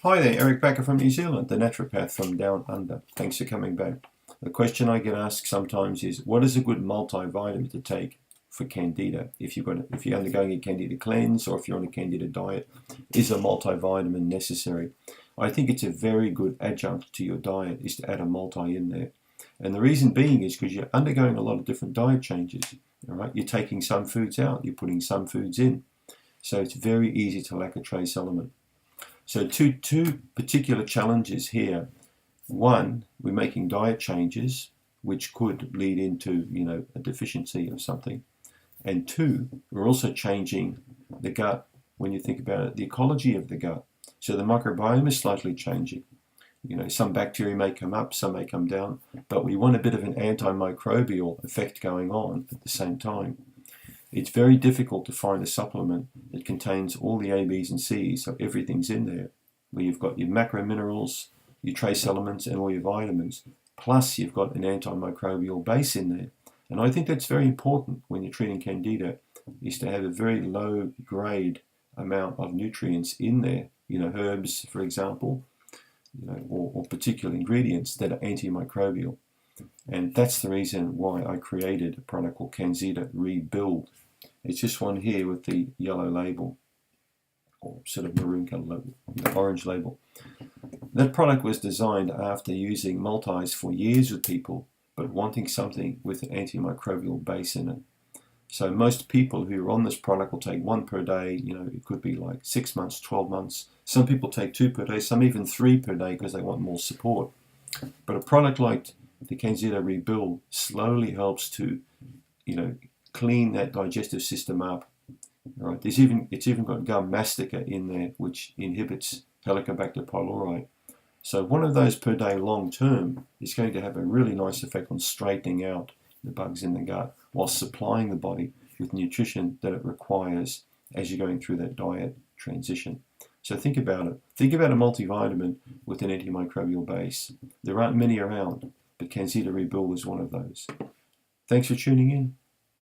Hi there, Eric Bakker from New Zealand, the naturopath from down under. Thanks for coming back. The question I get asked sometimes is, what is a good multivitamin to take for Candida? If you're undergoing a Candida cleanse or if you're on a Candida diet, is a multivitamin necessary? I think it's a very good adjunct to your diet is to add a multi in there. And the reason being is because you're undergoing a lot of different diet changes. All right, you're taking some foods out, you're putting some foods in. So it's very easy to lack a trace element. So two particular challenges here. One, we're making diet changes, which could lead into, a deficiency of something. And two, we're also changing the gut. When you think about it, the ecology of the gut. So the microbiome is slightly changing. Some bacteria may come up, some may come down, but we want a bit of an anti-microbial effect going on at the same time. It's very difficult to find a supplement that contains all the A, B's and C's, so everything's in there, where you've got your macrominerals, your trace elements and all your vitamins, plus you've got an antimicrobial base in there. And I think that's very important when you're treating Candida, is to have a very low grade amount of nutrients in there, herbs, for example, or particular ingredients that are antimicrobial. And that's the reason why I created a product called CanXida Rebuild. It's this one here with the yellow label, or sort of maroon color label, the orange label. That product was designed after using multis for years with people, but wanting something with an antimicrobial base in it. So most people who are on this product will take one per day. It could be like 6 months, 12 months. Some people take 2 per day, some even 3 per day because they want more support. But a product like the CanXida Rebuild slowly helps to, clean that digestive system up. All right, it's even got gum mastica in there, which inhibits Helicobacter pylori. So one of those per day long term is going to have a really nice effect on straightening out the bugs in the gut while supplying the body with nutrition that it requires as you're going through that diet transition. So think about it. Think about a multivitamin with an antimicrobial base. There aren't many around, but CanXida Rebuild is one of those. Thanks for tuning in.